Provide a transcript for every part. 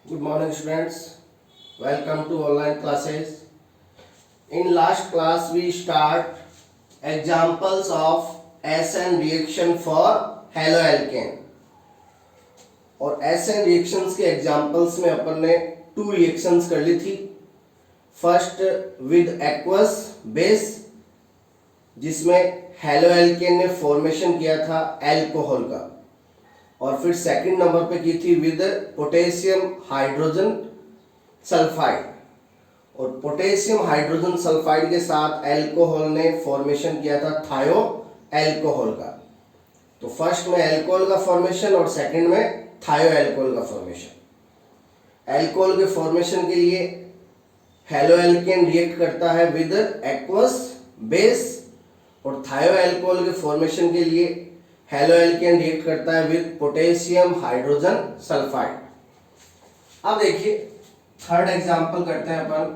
Good morning students. Welcome to online classes. In last class we start examples of SN reaction for haloalkane. और SN reactions के examples में अपन ने 2 reactions कर ली थी. First with aqueous base जिसमें haloalkane ने formation किया था alcohol का, और फिर सेकंड नंबर पे की थी विद पोटेशियम हाइड्रोजन सल्फाइड, और पोटेशियम हाइड्रोजन सल्फाइड के साथ अल्कोहल ने फॉर्मेशन किया था थायो अल्कोहल का. तो फर्स्ट में अल्कोहल का फॉर्मेशन और सेकंड में थायो अल्कोहल का फॉर्मेशन. अल्कोहल के फॉर्मेशन के लिए हेलोएल्केन रिएक्ट करता है विद एक्वस बेस, और थायो अल्कोहल के फॉर्मेशन के लिए हेलोएल्केन रिएक्ट करता है विद पोटेशियम हाइड्रोजन सल्फाइड. अब देखिए थर्ड एग्जांपल करते हैं अपन.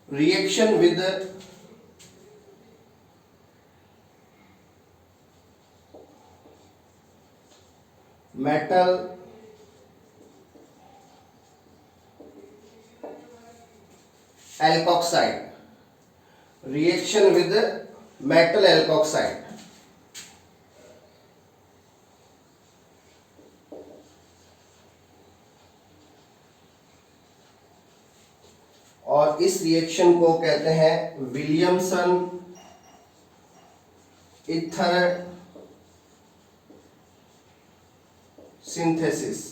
Reaction with metal alkoxide. Reaction with metal alkoxide. और इस रिएक्शन को कहते हैं Williamson ether synthesis.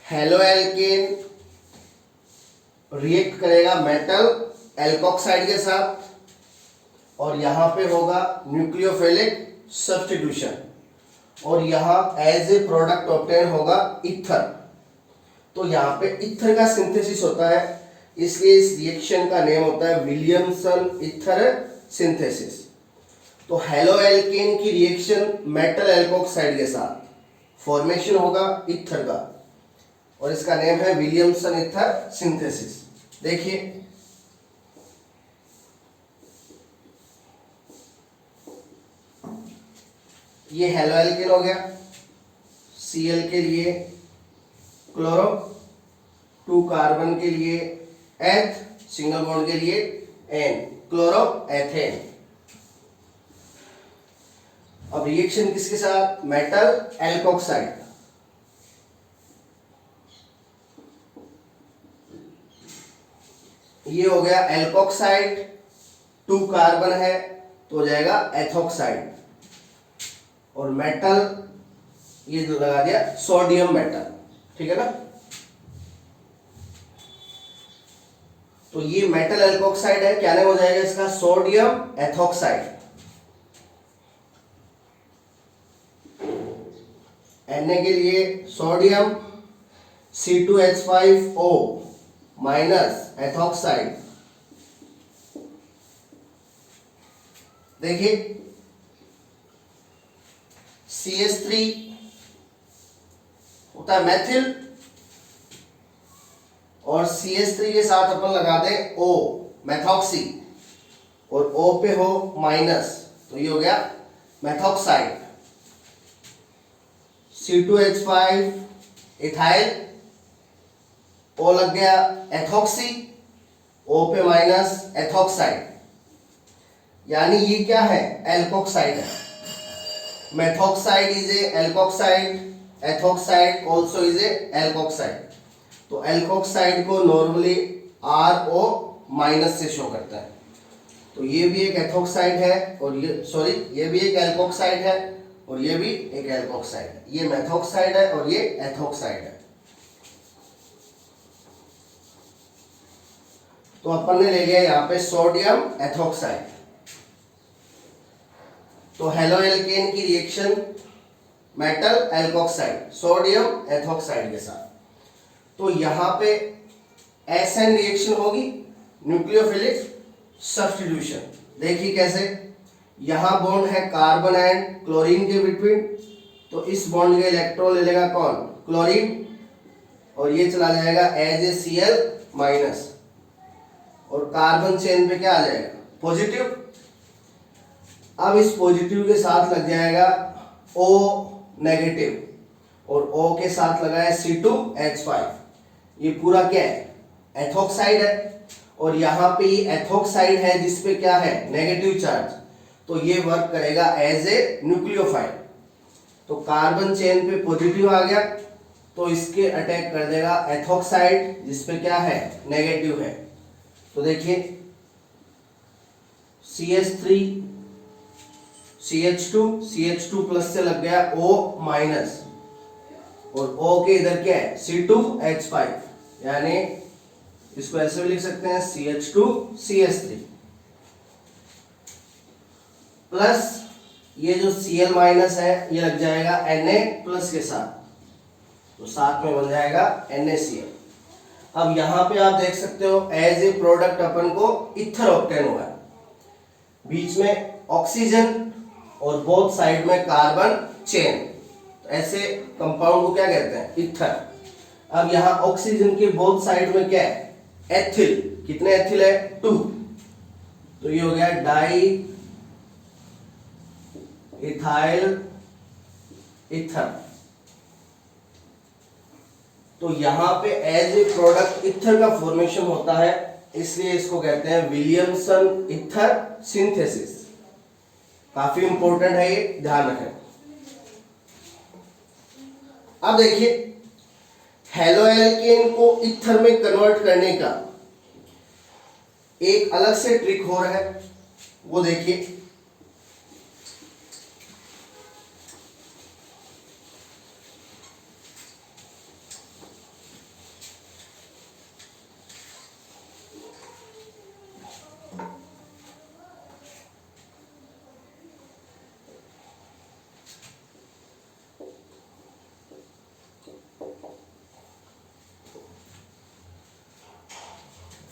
Haloalkane react करेगा मेटल एल्कोक्साइड के साथ, और यहां पे होगा न्यूक्लियोफिलिक सब्स्टिट्यूशन, और यहां एज ए प्रोडक्ट ऑब्टेन होगा ईथर. तो यहां पे ईथर का सिंथेसिस होता है, इसलिए इस रिएक्शन का नेम होता है विलियमसन ईथर सिंथेसिस. तो हेलोएल्केन की रिएक्शन मेटल एल्कोक्साइड के साथ फॉर्मेशन होगा ईथर का, और इसका नेम है विलियमसन ईथर सिंथेसिस. देखिए ये हेलोएल्केन हो गया, Cl के लिए क्लोरो, 2 कार्बन के लिए एथ, सिंगल बॉन्ड के लिए एन, क्लोरो एथेन. अब रिएक्शन किसके साथ? Metal alkoxide. ये हो गया एल्कोक्साइड, 2 कार्बन है तो हो जाएगा एथोक्साइड, और मेटल ये जो लगा दिया सोडियम मेटल. ठीक है ना. तो ये मेटल एल्कोक्साइड है, क्या नाम हो जाएगा इसका? Sodium ethoxide. Na के लिए सोडियम C2H5O माइनस एथोक्साइड. देखिए CH3 होता है मेथिल, और CH3 के साथ अपन लगा दें O मेथॉक्सी, और O पे हो माइनस, तो ये हो गया मेथॉक्साइड. C2H5 इथाइल, O लग गया एथोक्सी, O पे माइनस एथोक्साइड. यानी ये क्या है? एल्कोक्साइड है. Methoxide is a alkoxide, ethoxide also is a alkoxide. तो एल्कोक्साइड को नॉर्मली RO माइनस से शो करता है. तो ये भी एक एथोक्साइड है, और ये भी एक एल्कोक्साइड है, और ये भी एक एल्कोक्साइड है. ये मेथोक्साइड है और ये एथोक्साइड है. तो अपन ने ले लिया यहाँ पे सोडियम एथोक्साइड. तो हेलोएल्केन की reaction metal alkoxide sodium ethoxide के साथ. तो यहाँ पे SN रिएक्शन होगी न्यूक्लियोफिलिक सब्स्टिट्यूशन. देखिए कैसे, यहां बॉन्ड है कार्बन एंड क्लोरीन के बिटवीन, तो इस बॉन्ड के इलेक्ट्रॉन ले लेगा कौन? क्लोरीन, और ये चला जाएगा एज ए Cl माइनस. और कार्बन चेन पे क्या आ जाएगा, पॉजिटिव। अब इस पॉजिटिव के साथ लग जाएगा O नेगेटिव और O के साथ लगा है C2H5। ये पूरा क्या है, एथोक्साइड है। और यहाँ पे ये एथोक्साइड है जिसपे क्या है, नेगेटिव चार्ज, तो ये वर्क करेगा एज ए न्यूक्लियोफाइल। तो कार्बन चेन पे पॉजिटिव आ गया तो इसके अटैक कर देगा एथोक्साइड जिसपे क्या है, नेगेटिव है। तो देखिए CH3 CH2 प्लस से लग गया O माइनस और O के इधर क्या है, C2H5, यानी इसको ऐसे भी लिख सकते हैं CH2 CH3 प्लस ये जो Cl माइनस है ये लग जाएगा Na प्लस के साथ, तो साथ में बन जाएगा NaCl। अब यहां पे आप देख सकते हो एज ए प्रोडक्ट अपन को इथर ऑक्टेन हुआ है, बीच में ऑक्सीजन और बोथ साइड में कार्बन चेन, तो ऐसे कंपाउंड को क्या कहते हैं, इथर। अब यहाँ ऑक्सीजन के बोथ साइड में क्या है, एथिल। कितने एथिल है, 2, तो ये हो गया डाई इथाइल इथर। तो यहां पे एज ए प्रोडक्ट इथर का फॉर्मेशन होता है, इसलिए इसको कहते हैं विलियमसन इथर सिंथेसिस। काफी इंपॉर्टेंट है ये, ध्यान रखें। अब देखिए हेलोएल्केन को इथर में कन्वर्ट करने का एक अलग से ट्रिक हो रहा है, वो देखिए।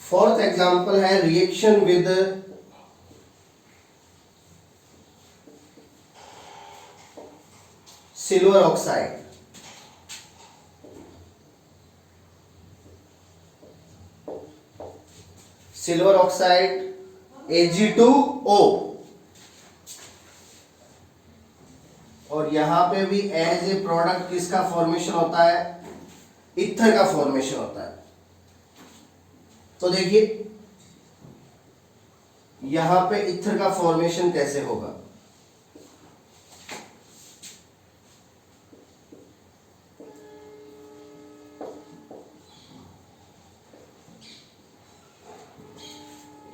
फोर्थ एग्जांपल है reaction with silver oxide. Silver oxide Ag2O, और यहां पे भी एज ए प्रोडक्ट किसका फॉर्मेशन होता है, इथर का फॉर्मेशन होता है। तो देखिए यहां पे इथर का फॉर्मेशन कैसे होगा,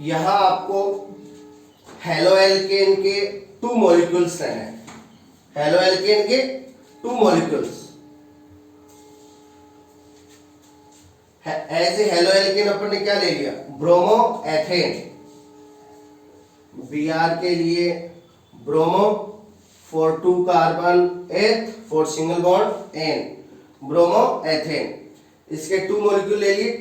यहां आपको हेलोएल्केन के 2 मॉलिक्यूल्स लेने हैं। हेलोएल्केन के 2 मॉलिक्यूल्स एज ए हेलोएल्केन अपन ने क्या ले लिया, ब्रोमो एथेन। Br के लिए ब्रोमो फॉर 2 कार्बन एथ for single bond N, bromo ethane. इसके 2 मॉलिक्यूल ले लिए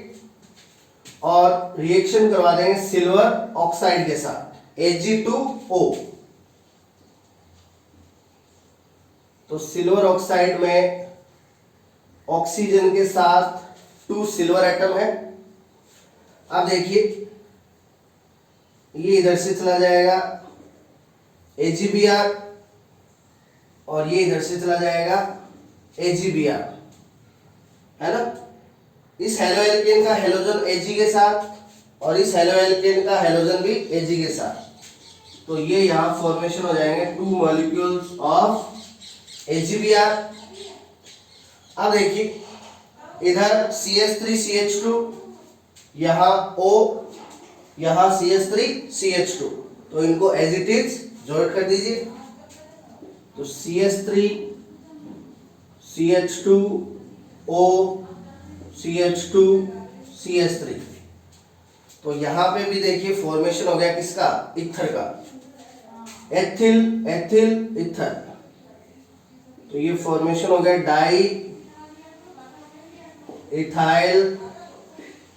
और रिएक्शन करवा देंगे सिल्वर ऑक्साइड के साथ Ag2O। तो सिल्वर ऑक्साइड में ऑक्सीजन के साथ 2 सिल्वर एटम है। अब देखिए ये इधर से चला जाएगा AgBr और ये इधर से चला जाएगा AgBr, है ना। इस हेलोएल्केन का हेलोजन Ag के साथ और इस हेलोएल्केन का हेलोजन भी Ag के साथ, तो ये यहां फॉर्मेशन हो जाएंगे 2 मॉलिक्यूल्स ऑफ AgBr। अब देखिए इधर CH3CH2, यहाँ O, यहाँ CH3CH2, तो इनको एज इट इज जॉइन कर दीजिए। तो CH3 CH2 O CH2 CH3, तो यहां पे भी देखिए फॉर्मेशन हो गया किसका, इथर का, एथिल एथिल इथर। तो ये फॉर्मेशन हो गया डाई इथाइल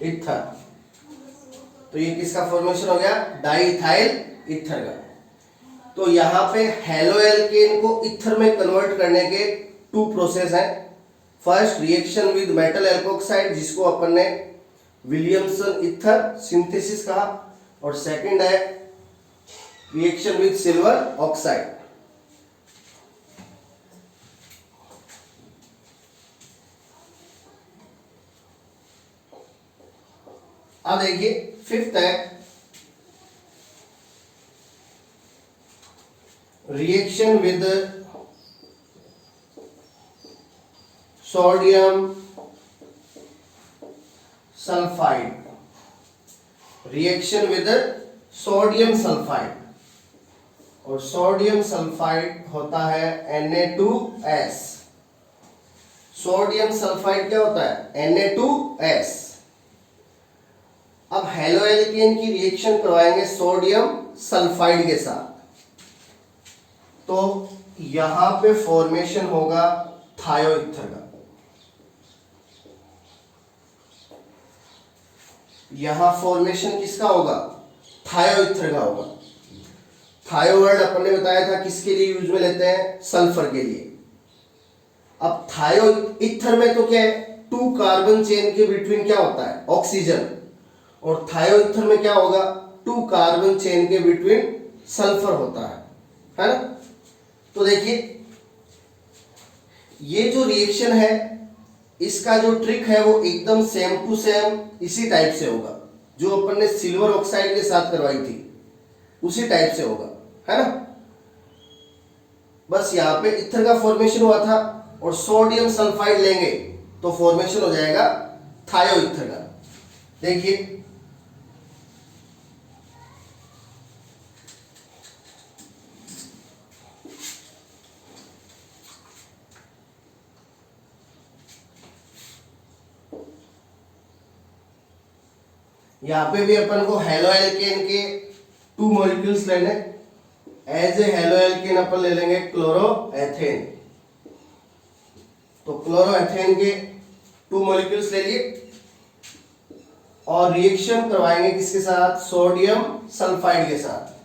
इथर। तो ये किसका फॉर्मेशन हो गया, डाई इथाइल इथर का। तो यहाँ पे हेलोएल्केन को इथर में कन्वर्ट करने के 2 प्रोसेस हैं। First reaction with metal alkoxide, जिसको अपन ने विलियमसन ईथर सिंथेसिस कहा, और सेकंड है रिएक्शन विद सिल्वर ऑक्साइड। अब देखिए फिफ्थ है reaction with sodium sulphide, reaction with sodium sulphide, और सोडियम सल्फाइड होता है Na2S। सोडियम सल्फाइड क्या होता है? Na2S। अब हेलोएल्केन की रिएक्शन करवाएंगे सोडियम सल्फाइड के साथ, तो यहां पे फॉर्मेशन होगा थायोईथर का। यहां फॉर्मेशन किसका होगा? थायोईथर का होगा। थायो वर्ड अपन ने बताया था किसके लिए यूज में लेते हैं? सल्फर के लिए। अब थायोईथर में तो क्या है, 2 कार्बन चेन के बिटवीन क्या होता है? ऑक्सीजन। और थायोईथर में क्या होगा? 2 कार्बन चेन के बिटवीन सल्फर होता है ना। तो देखिए ये जो रिएक्शन है इसका जो ट्रिक है वो एकदम सेम टू सेम इसी टाइप से होगा जो अपन ने सिल्वर ऑक्साइड के साथ करवाई थी, उसी टाइप से होगा, है ना। बस यहां पे ईथर का फॉर्मेशन हुआ था और सोडियम सल्फाइड लेंगे तो फॉर्मेशन हो जाएगा थायोईथर का। देखिए यहां पे भी अपन को हेलोएल्केन के 2 मॉलिक्यूल्स लेने। एज ए हेलोएल्केन अपन ले लेंगे क्लोरोएथेन। तो क्लोरोएथेन के 2 मॉलिक्यूल्स ले लिए और रिएक्शन करवाएंगे किसके साथ? सोडियम सल्फाइड के साथ।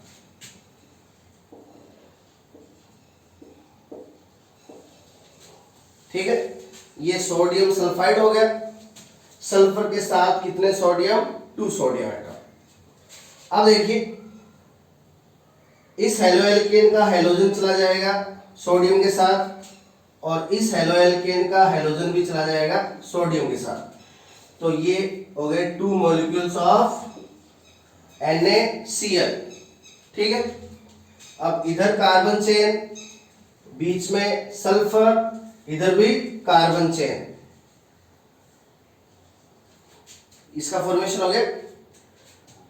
ठीक है, ये सोडियम सल्फाइड हो गया। सल्फर के साथ कितने सोडियम? 2 sodium atom. अब देखिए इस हेलोएल्केन का हेलोजन चला जाएगा सोडियम के साथ और इस हेलोएल्केन का हेलोजन भी चला जाएगा सोडियम के साथ। तो ये हो गए 2 मॉलिक्यूल्स ऑफ NaCl। ठीक है, अब इधर कार्बन चेन, बीच में सल्फर, इधर भी कार्बन चेन, इसका फॉर्मेशन हो गया।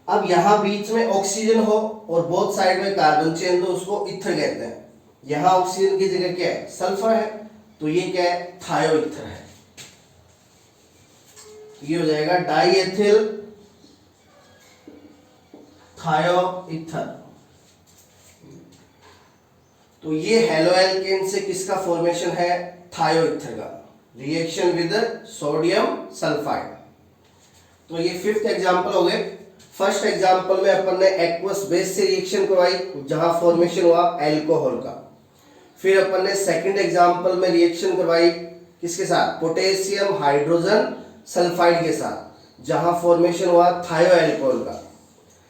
अब यहां बीच में ऑक्सीजन हो और बोथ साइड में कार्बन चेन, तो उसको ईथर कहते हैं। यहां ऑक्सीजन की जगह क्या है? सल्फर है, तो ये क्या है? थायोईथर है। ये हो जाएगा डाईएथिल थायोईथर। तो ये हेलोएल्केन से किसका फॉर्मेशन है? थायोईथर का, रिएक्शन विद सोडियम सल्फाइड। तो ये 5th एग्जांपल हो गए। फर्स्ट एग्जांपल में अपन ने एक्वस बेस से रिएक्शन करवाई जहां फॉर्मेशन हुआ अल्कोहल का। फिर अपन ने सेकंड एग्जांपल में रिएक्शन करवाई किसके साथ? पोटेशियम हाइड्रोजन सल्फाइड के साथ, जहां फॉर्मेशन हुआ थायोअल्कोहल का।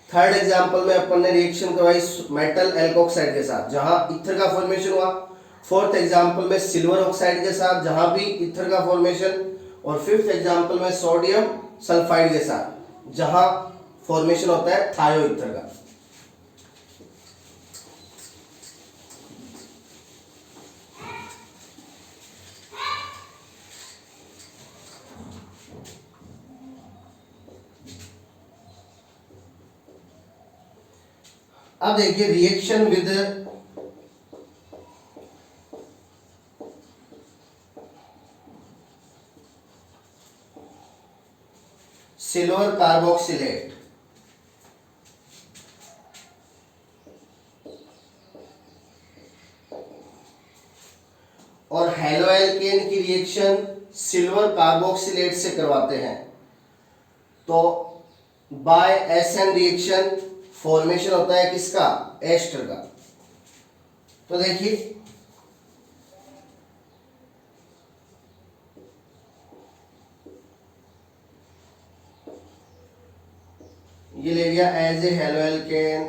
थर्ड एग्जांपल में अपन ने रिएक्शन करवाई मेटल एल्कोक्साइड के साथ, जहां ईथर का फॉर्मेशन हुआ। फोर्थ एग्जांपल में सिल्वर ऑक्साइड के साथ, जहां भी ईथर का फॉर्मेशन। और फिफ्थ एग्जांपल में सोडियम सल्फाइड के साथ, जहां फॉर्मेशन होता है थायोईथर का। अब देखिए रिएक्शन विद सिल्वर कार्बोक्सिलेट। और हेलोएल्केन की रिएक्शन सिल्वर कार्बोक्सिलेट से करवाते हैं, तो बाय एसएन रिएक्शन फॉर्मेशन होता है किसका? एस्टर का। तो देखिए ये ले लिया as a haloalkane,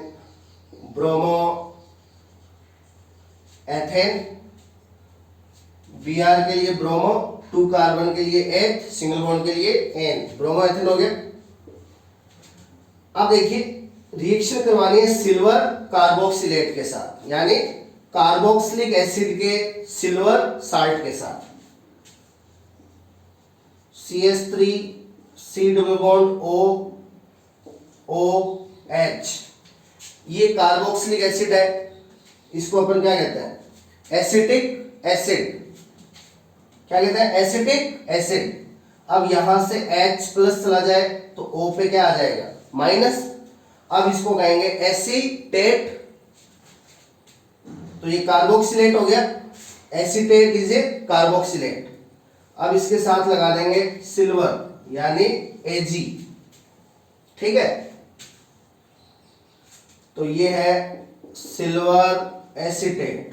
bromoethane, Br के लिए ब्रोमो, 2 कार्बन के लिए H, सिंगल बॉन्ड के लिए N, ब्रोमो एथेन हो गया। अब देखिए रिएक्शन करवानी है सिल्वर कार्बोक्सिलेट के साथ, यानी कार्बोक्सिलिक एसिड के सिल्वर साल्ट के साथ। CH3 C double bond OH, ये कार्बोक्सिलिक एसिड है, इसको अपन क्या कहते हैं? Acetic acid. क्या कहते हैं? Acetic acid. अब यहां से H प्लस चला जाए तो O पे क्या आ जाएगा? माइनस। अब इसको कहेंगे एसीटेट, तो ये कार्बोक्सिलेट हो गया, एसीटेट इज ए कार्बोक्सिलेट। अब इसके साथ लगा देंगे सिल्वर यानी Ag, ठीक है। तो ये है सिल्वर एसीटेट।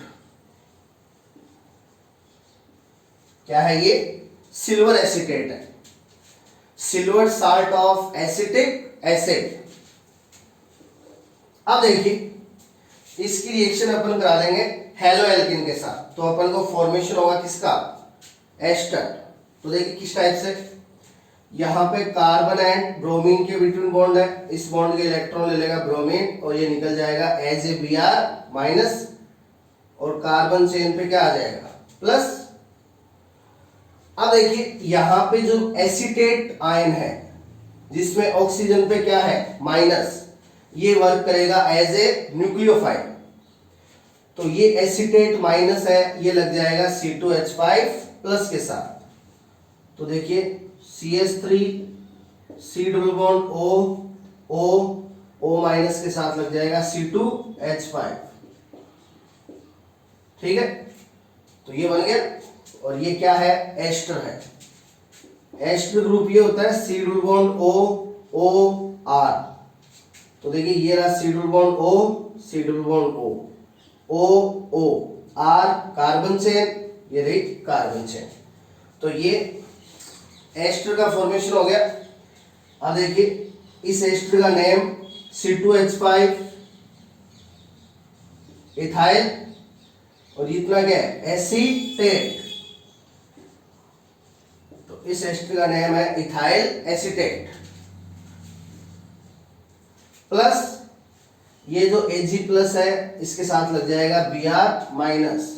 क्या है ये? सिल्वर एसीटेट है, silver salt of acetic acid. अब देखिए इसकी रिएक्शन अपन करा देंगे हेलो एल्किन के साथ, तो अपन को फॉर्मेशन होगा किसका? एस्टर। तो देखिए किस टाइप से, यहाँ पे कार्बन एंड ब्रोमीन के बिटवीन बॉन्ड है, इस बॉन्ड के इलेक्ट्रॉन ले लेगा ब्रोमीन और ये निकल जाएगा एज ए Br माइनस, और कार्बन चेन पे क्या आ जाएगा? प्लस। अब देखिए यहाँ पे जो एसीटेट आयन है जिसमें ऑक्सीजन पे क्या है? माइनस, ये वर्क करेगा एज ए न्यूक्लियोफाइल, तो ये एसीटेट माइनस है, ये लग जाएगा C2H5 प्लस के साथ। तो देखिए CH3 C double bond O minus के साथ लग जाएगा C2H5, ठीक है। तो ये बन गया, और ये क्या है? एस्टर है। एस्टर ग्रुप ये होता है C डबल बॉन्ड OR। तो देखिए ये रहा C double bond O, C double bond O R carbon chain, ये रही कार्बन चेन। तो ये एस्टर का फॉर्मेशन हो गया। अब देखिए इस एस्टर का नेम C2H5 इथाइल, और इतना क्या है? एसीटेट। तो इस एस्टर का नेम है इथाइल एसीटेट। प्लस ये जो Ag प्लस है इसके साथ लग जाएगा Br माइनस,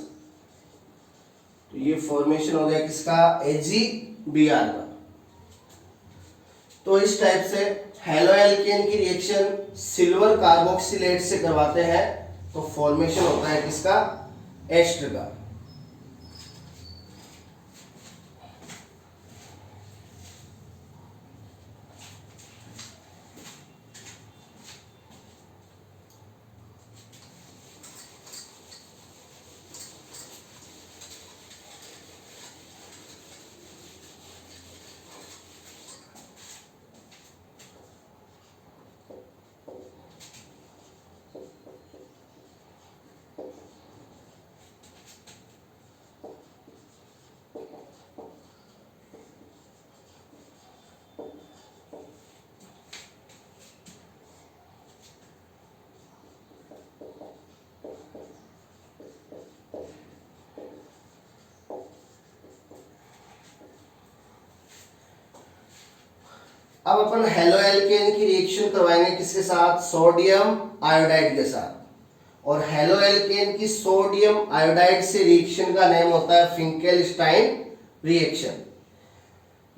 तो ये फॉर्मेशन हो गया किसका? AgBr का। तो इस टाइप से हेलो एल्केन की रिएक्शन सिल्वर कार्बोक्सिलेट से करवाते हैं, तो फॉर्मेशन होता है किसका? एस्टर का। अब अपन हेलो एल्केन की रिएक्शन करवाएंगे किसके साथ? सोडियम आयोडाइड के साथ। और हेलो एल्केन की सोडियम आयोडाइड से रिएक्शन का नेम होता है फिंकेलस्टाइन रिएक्शन।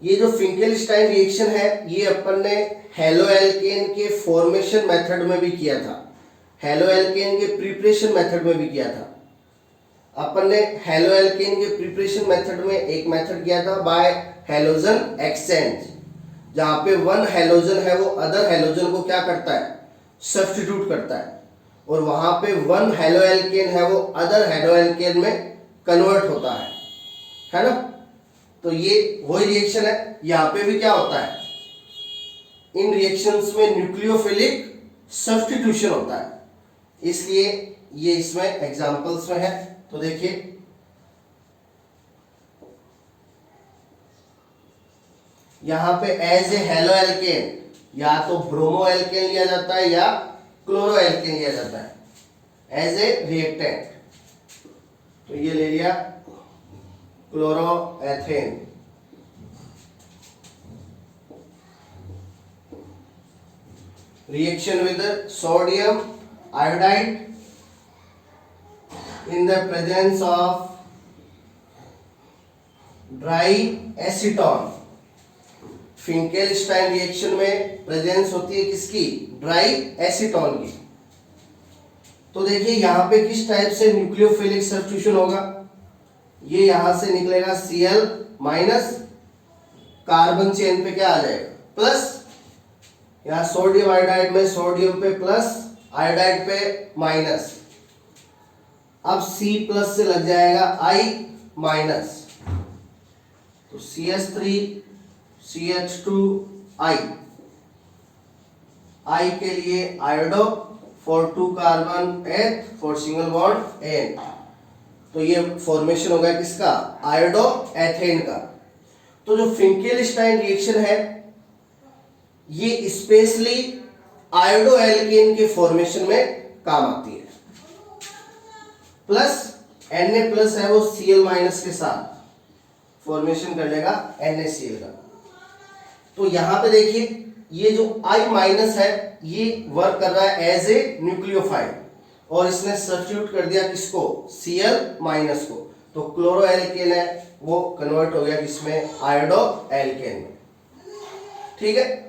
ये जो फिंकेलस्टाइन रिएक्शन है ये अपन ने हेलो एल्केन के फॉर्मेशन मेथड में भी किया था, हेलो एल्केन के प्रिपरेशन मेथड में भी किया था। अपन ने हेलो एल्केन के प्रिपरेशन मेथड में एक मेथड किया था बाय हैलोजन एक्सचेंज, जहां पे वन हैलोजन है वो अदर हैलोजन को क्या करता है? सब्स्टिट्यूट करता है, और वहां पे वन हेलो एल्केन है वो अदर हेलो एल्केन में कन्वर्ट होता है ना। तो ये वही रिएक्शन है। यहाँ पे भी क्या होता है? इन रिएक्शंस में न्यूक्लियोफिलिक सब्स्टिट्यूशन होता है, इसलिए ये इसमें एग्जांपल्स में है। तो देखिए यहाँ पे एज ए हेलो एल्केन या तो ब्रोमो एल्केन लिया जाता है या क्लोरो एल्केन लिया जाता है एज ए रिएक्टेंट। तो ये ले लिया chloroethane. Reaction with sodium iodide in the presence of dry acetone। Finkelstein reaction में प्रेजेंस होती है किसकी? ड्राई एसीटोन की। तो देखिए यहां पे किस टाइप से न्यूक्लियोफिलिक सब्स्टिट्यूशन होगा। ये यहां से निकलेगा Cl माइनस, कार्बन चेन पे क्या आ जाएगा? प्लस। यहाँ सोडियम आयोडाइड में सोडियम पे प्लस, आयोडाइड पे माइनस। अब C प्लस से लग जाएगा I माइनस, तो CH3 CH2I। I के लिए आयोडो फॉर 2 कार्बन एथ फॉर सिंगल बॉन्ड N। तो ये फॉर्मेशन हो गया किसका? आयोडो एथेन का। तो जो फिंकेलस्टाइन रिएक्शन है ये स्पेशली आयोडो एल्केन के फॉर्मेशन में काम आती है। प्लस Na प्लस है वो Cl माइनस के साथ फॉर्मेशन कर लेगा NaCl का। तो यहां पे देखिए ये जो I माइनस है ये वर्क कर रहा है एज ए न्यूक्लियोफाइल, और इसने सब्स्टिट्यूट कर दिया किसको? Cl माइनस को। तो क्लोरो एल्केन है वो कन्वर्ट हो गया किसमें? आयोडो एल्केन में। ठीक है।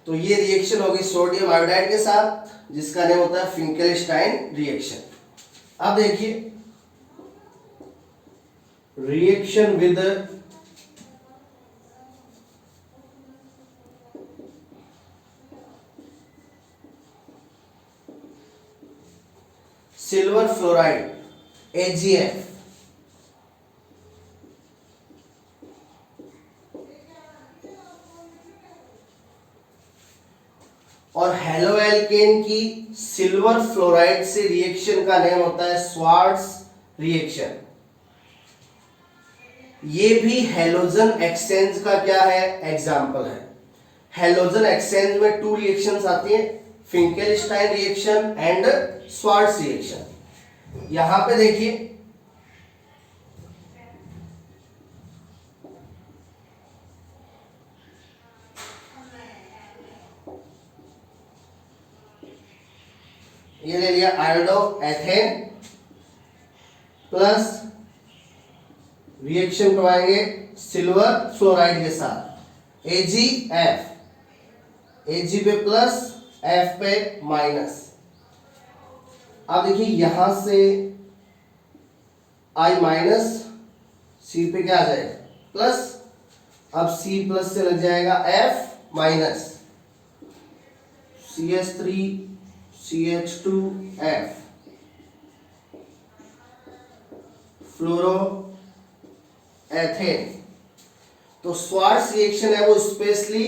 तो ये रिएक्शन होगी सोडियम आयोडाइड के साथ जिसका नेम होता है फिंकेलस्टाइन रिएक्शन। अब देखिए reaction with silver fluoride AgF। और हेलो एल्केन की सिल्वर फ्लोराइड से रिएक्शन का नेम होता है स्वार्ट्ज रिएक्शन। ये भी हेलोजन एक्सचेंज का क्या है? एग्जाम्पल है। हेलोजन एक्सचेंज में 2 रिएक्शंस आती हैं, फिंकेलस्टाइन रिएक्शन एंड स्वार्ट्ज रिएक्शन। यहां पे देखिए ये ले लिया आयोडो एथेन प्लस रिएक्शन करवाएंगे सिल्वर फ्लोराइड के साथ AgF। Ag पे प्लस F पे माइनस। अब देखिए यहां से I माइनस, C पे क्या आ जाएगा? प्लस। अब C प्लस से लग जाएगा F माइनस, CH3 CH2F फ्लोरो एथेन। तो स्वार्ट्ज रिएक्शन है वो स्पेशली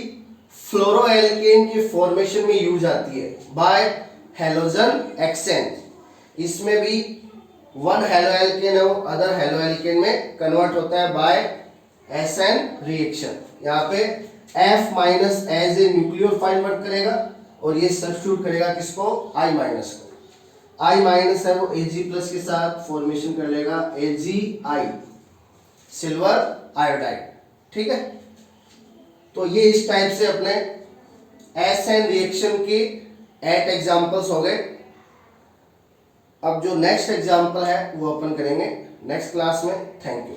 फ्लोरो एल्केन के फॉर्मेशन में यूज आती है बाय हेलोजन एक्सचेंज। इसमें भी 1 हेलो एल्केन है वो अदर हेलो एल्केन में कन्वर्ट होता है बाय SN रिएक्शन। यहाँ पे F minus as a nucleophile work करेगा और ये सब्स्टिट्यूट करेगा किसको? I माइनस को। I माइनस है वो Ag प्लस के साथ फॉर्मेशन कर लेगा AgI सिल्वर आयोडाइड। ठीक है। तो ये इस टाइप से अपने SN रिएक्शन के 8 एग्जांपल्स हो गए। अब जो नेक्स्ट एग्जांपल है वो अपन करेंगे नेक्स्ट क्लास में। Thank you.